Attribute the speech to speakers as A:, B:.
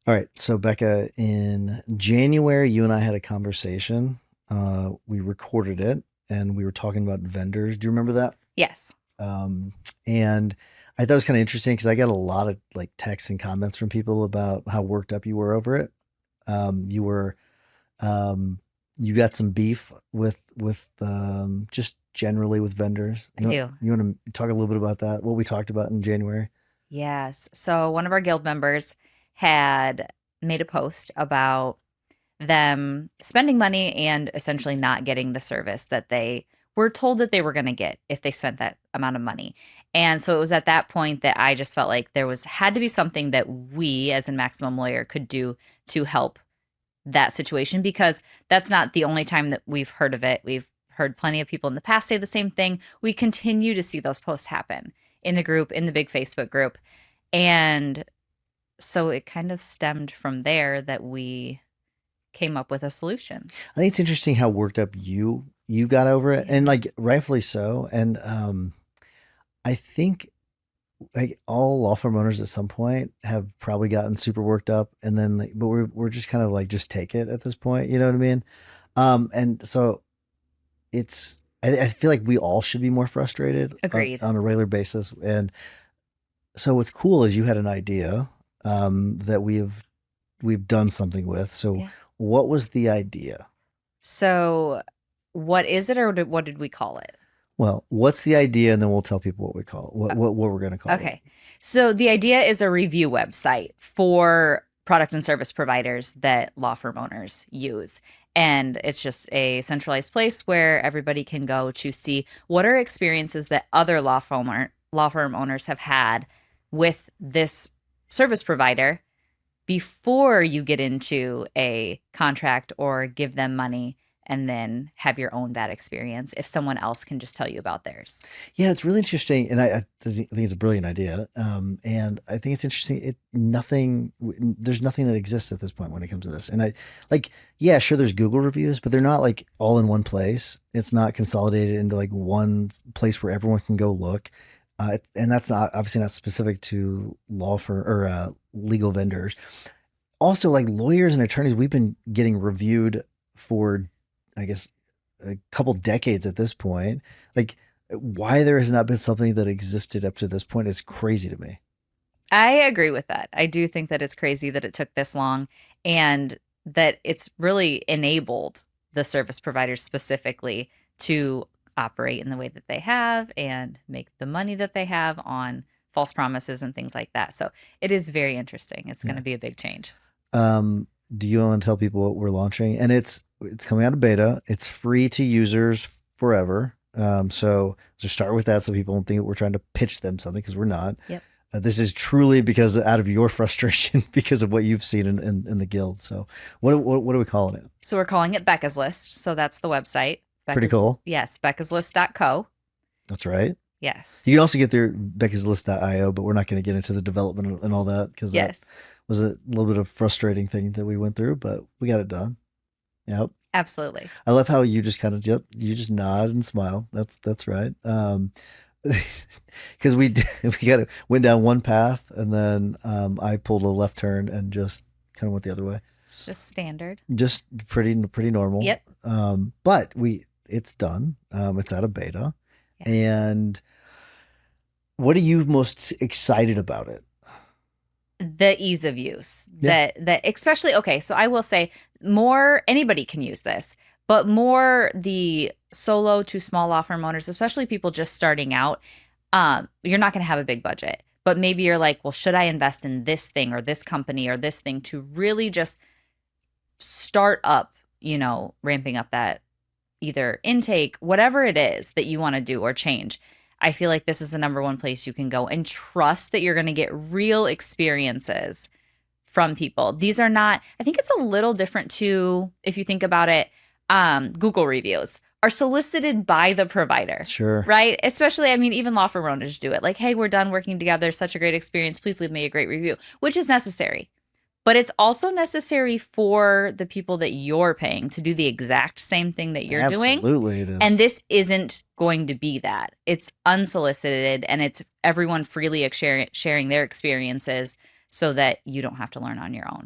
A: All right. So, Becca, in January, you and I had a conversation. We recorded it and we were talking about vendors. Do you remember that?
B: Yes.
A: Um, and I thought it was kind of interesting because I got a lot of like texts and comments from people about how worked up you were over it. You were, um, you got some beef with just generally with vendors.
B: I do.
A: You want to talk a little bit about that? What we talked about in January?
B: Yes. So one of our guild members had made a post about them spending money and essentially not getting the service that they were told that they were going to get if they spent that amount of money. And so it was at that point that I just felt like there was had to be something that we as in Maximum Lawyer could do to help that situation because that's not the only time that we've heard of it. We've heard plenty of people in the past say the same thing. We continue to see those posts happen in the group, in the big Facebook group. And so it kind of stemmed from there that we came up with a solution.
A: I think it's interesting how worked up you got over it, and
B: Yeah.
A: like rightfully so. And I think like all law firm owners at some point have probably gotten super worked up, and then like, but we're just kind of like just take it at this point. You know what I mean? And so I feel like we all should be more frustrated
B: Agreed.
A: on a regular basis. And so what's cool is you had an idea that we've done something with. So
B: Yeah.
A: what was the idea?
B: So what is it or what did we call it?
A: Well, what's the idea, and then we'll tell people what we call it. What we're going to call it.
B: Okay. So the idea is a review website for product and service providers that law firm owners use. And it's just a centralized place where everybody can go to see what are experiences that other law firm owners have had with this service provider before you get into a contract or give them money and then have your own bad experience if someone else can just tell you about theirs.
A: Yeah, it's really interesting, and I think it's a brilliant idea. And I think it's interesting. There's nothing that exists at this point when it comes to this. And like, yeah, sure, there's Google reviews, but they're not like all in one place. It's not consolidated into like one place where everyone can go look. And that's not obviously not specific to law firm or legal vendors. Also, like lawyers and attorneys, we've been getting reviewed for, I guess, a couple decades at this point. Like, why there has not been something that existed up to this point is crazy to me.
B: I agree with that. I do think that it's crazy that it took this long and that it's really enabled the service providers specifically to operate in the way that they have and make the money that they have on false promises and things like that. So it is very interesting. It's going
A: Yeah.
B: to be a big change.
A: Do you want to tell people what we're launching? And it's coming out of beta. It's free to users forever. So start with that so people don't think that we're trying to pitch them something because we're not.
B: Yep.
A: This is truly because out of your frustration because of what you've seen in the guild. So what are we calling it?
B: So we're calling it Becca's List. So that's the website.
A: Pretty cool.
B: Yes, beccaslist.co.
A: That's right.
B: Yes.
A: You can also get there beccaslist.io, but we're not going to get into the development and all that because that
B: Yes.
A: was a little bit of frustrating thing that we went through, but we got it done. Yep.
B: Absolutely.
A: I love how you just kind of, yep, you just nod and smile. That's right. Because went down one path and then I pulled a left turn and just kind of went the other way.
B: It's just standard.
A: Just pretty normal.
B: Yep.
A: But it's done. It's out of beta.
B: Yeah.
A: And what are you most excited about it?
B: The ease of use
A: Yeah.
B: that especially okay, so I will say more anybody can use this, but more the solo to small law firm owners, especially people just starting out. You're not going to have a big budget, but maybe you're like, well, should I invest in this thing or this company or this thing to really just start up, ramping up that either intake, whatever it is that you want to do or change. I feel like this is the number one place you can go and trust that you're going to get real experiences from people. These are not, I think it's a little different too, if you think about it. Google reviews are solicited by the provider,
A: Sure.
B: right? Especially, I mean, even law firm owners do it. Like, hey, we're done working together. Such a great experience. Please leave me a great review, which is necessary. But it's also necessary for the people that you're paying to do the exact same thing that you're doing.
A: Absolutely, it is.
B: And this isn't going to be that. It's unsolicited and it's everyone freely sharing their experiences so that you don't have to learn on your own.